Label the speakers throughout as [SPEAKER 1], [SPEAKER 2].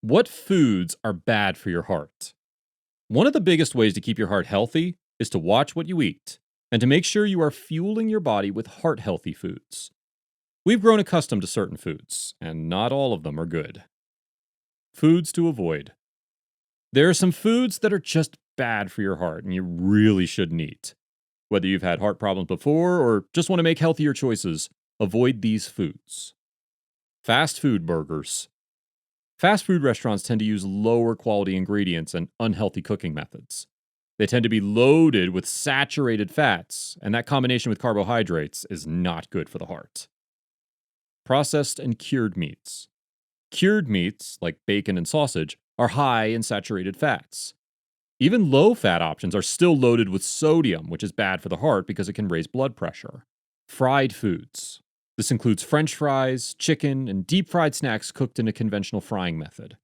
[SPEAKER 1] What foods are bad for your heart? One of the biggest ways to keep your heart healthy is to watch what you eat and to make sure you are fueling your body with heart healthy foods. We've grown accustomed to certain foods, and not all of them are good. Foods to avoid. There are some foods that are just bad for your heart and you really shouldn't eat. Whether you've had heart problems before or just want to make healthier choices, avoid these foods. Fast food burgers. Fast food restaurants tend to use lower quality ingredients and unhealthy cooking methods. They tend to be loaded with saturated fats, and that combination with carbohydrates is not good for the heart. Processed and cured meats. Cured meats, like bacon and sausage, are high in saturated fats. Even low fat options are still loaded with sodium, which is bad for the heart because it can raise blood pressure. Fried foods. This includes French fries, chicken, and deep fried snacks cooked in a conventional frying method.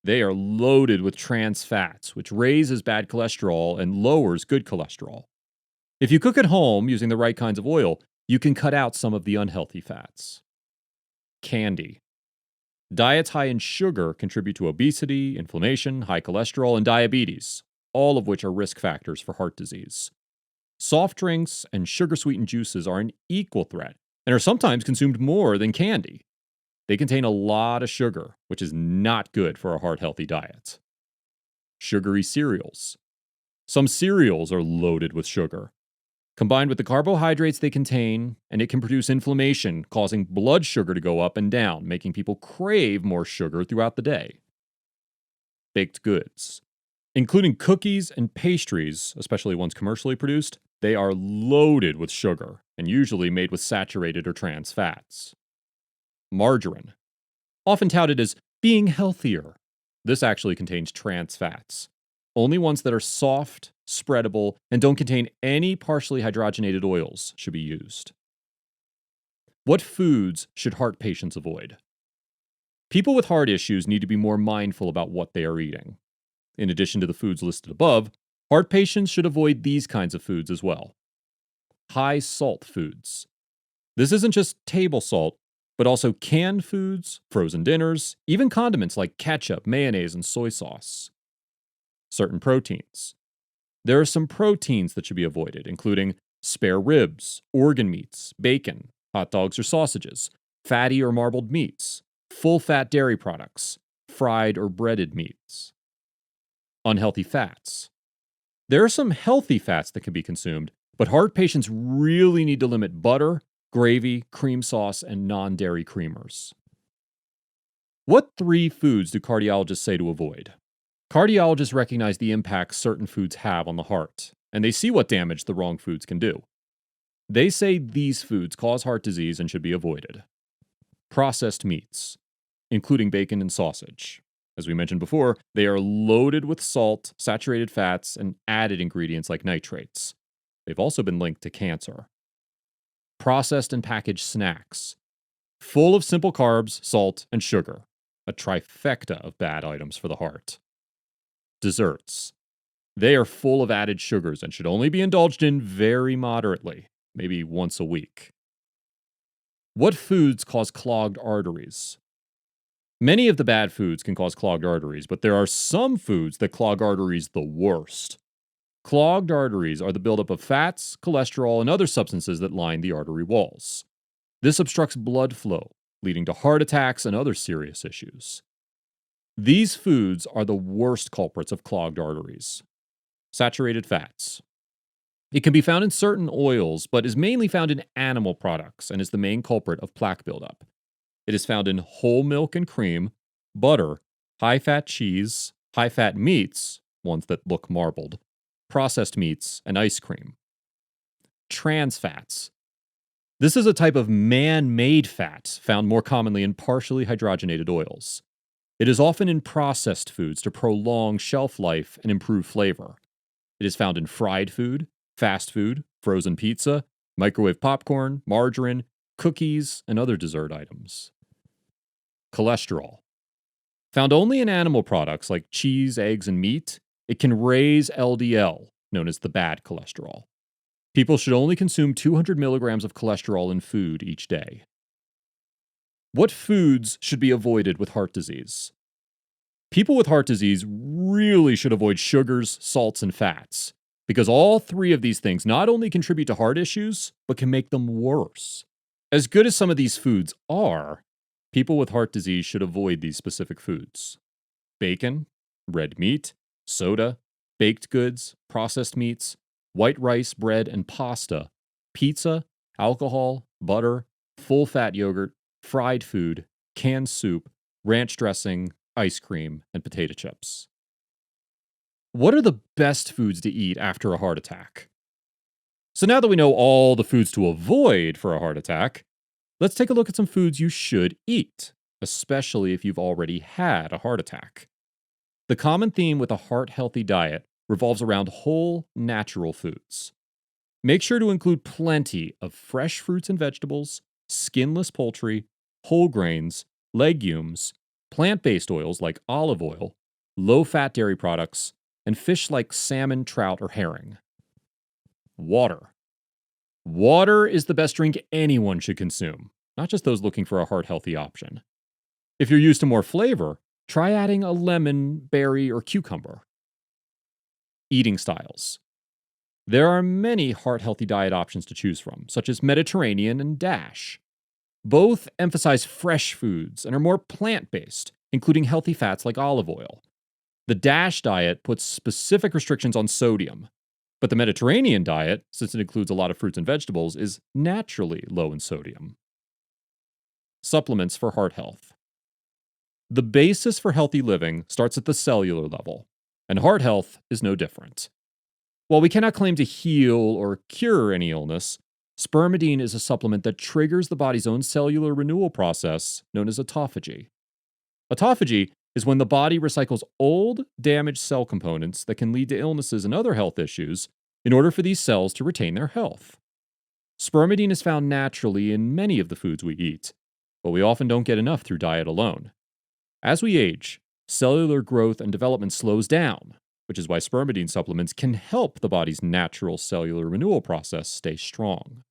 [SPEAKER 1] They are loaded with trans fats, which raises bad cholesterol and lowers good cholesterol. If you cook at home using the right kinds of oil, you can cut out some of the unhealthy fats. Candy. Diets high in sugar contribute to obesity, inflammation, high cholesterol, and diabetes, all of which are risk factors for heart disease. Soft drinks and sugar-sweetened juices are an equal threat and are sometimes consumed more than candy. They contain a lot of sugar, which is not good for a heart-healthy diet. Sugary cereals. Some cereals are loaded with sugar. Combined with the carbohydrates they contain, and it can produce inflammation, causing blood sugar to go up and down, making people crave more sugar throughout the day. Baked goods. Including cookies and pastries, especially ones commercially produced, they are loaded with sugar and usually made with saturated or trans fats. Margarine. Often touted as being healthier, this actually contains trans fats. Only ones that are soft, spreadable, and don't contain any partially hydrogenated oils should be used. What foods should heart patients avoid? People with heart issues need to be more mindful about what they are eating. In addition to the foods listed above, heart patients should avoid these kinds of foods as well. High salt foods. This isn't just table salt, but also canned foods, frozen dinners, even condiments like ketchup, mayonnaise, and soy sauce. Certain proteins. There are some proteins that should be avoided, including spare ribs, organ meats, bacon, hot dogs or sausages, fatty or marbled meats, full-fat dairy products, fried or breaded meats. Unhealthy fats. There are some healthy fats that can be consumed, but heart patients really need to limit butter, gravy, cream sauce, and non-dairy creamers. What 3 foods do cardiologists say to avoid? Cardiologists recognize the impact certain foods have on the heart, and they see what damage the wrong foods can do. They say these foods cause heart disease and should be avoided. Processed meats, including bacon and sausage. As we mentioned before, they are loaded with salt, saturated fats, and added ingredients like nitrates. They've also been linked to cancer. Processed and packaged snacks, full of simple carbs, salt, and sugar, a trifecta of bad items for the heart. Desserts. They are full of added sugars and should only be indulged in very moderately, maybe once a week. What foods cause clogged arteries? Many of the bad foods can cause clogged arteries, but there are some foods that clog arteries the worst. Clogged arteries are the buildup of fats, cholesterol, and other substances that line the artery walls. This obstructs blood flow, leading to heart attacks and other serious issues. These foods are the worst culprits of clogged arteries. Saturated fats. It can be found in certain oils, but is mainly found in animal products and is the main culprit of plaque buildup. It is found in whole milk and cream, butter, high-fat cheese, high-fat meats, ones that look marbled, processed meats, and ice cream. Trans fats. This is a type of man-made fat found more commonly in partially hydrogenated oils. It is often in processed foods to prolong shelf life and improve flavor. It is found in fried food, fast food, frozen pizza, microwave popcorn, margarine, cookies, and other dessert items. Cholesterol. Found only in animal products like cheese, eggs, and meat, it can raise LDL, known as the bad cholesterol. People should only consume 200 milligrams of cholesterol in food each day. What foods should be avoided with heart disease? People with heart disease really should avoid sugars, salts, and fats because all three of these things not only contribute to heart issues, but can make them worse. As good as some of these foods are, people with heart disease should avoid these specific foods: bacon, red meat, soda, baked goods, processed meats, white rice, bread, and pasta, pizza, alcohol, butter, full fat yogurt, fried food, canned soup, ranch dressing, ice cream, and potato chips. What are the best foods to eat after a heart attack? So now that we know all the foods to avoid for a heart attack, let's take a look at some foods you should eat, especially if you've already had a heart attack. The common theme with a heart healthy diet revolves around whole, natural foods. Make sure to include plenty of fresh fruits and vegetables, skinless poultry, whole grains, legumes, plant based oils like olive oil, low fat dairy products, and fish like salmon, trout, or herring. Water. Water is the best drink anyone should consume, not just those looking for a heart healthy option. If you're used to more flavor, try adding a lemon, berry, or cucumber. Eating styles. There are many heart healthy diet options to choose from, such as Mediterranean and DASH. Both emphasize fresh foods and are more plant based, including healthy fats like olive oil. The DASH diet puts specific restrictions on sodium, but the Mediterranean diet, since it includes a lot of fruits and vegetables, is naturally low in sodium. Supplements for heart health. The basis for healthy living starts at the cellular level, and heart health is no different. While we cannot claim to heal or cure any illness, spermidine is a supplement that triggers the body's own cellular renewal process known as autophagy. Autophagy is when the body recycles old, damaged cell components that can lead to illnesses and other health issues in order for these cells to retain their health. Spermidine is found naturally in many of the foods we eat, but we often don't get enough through diet alone. As we age, cellular growth and development slows down, which is why spermidine supplements can help the body's natural cellular renewal process stay strong.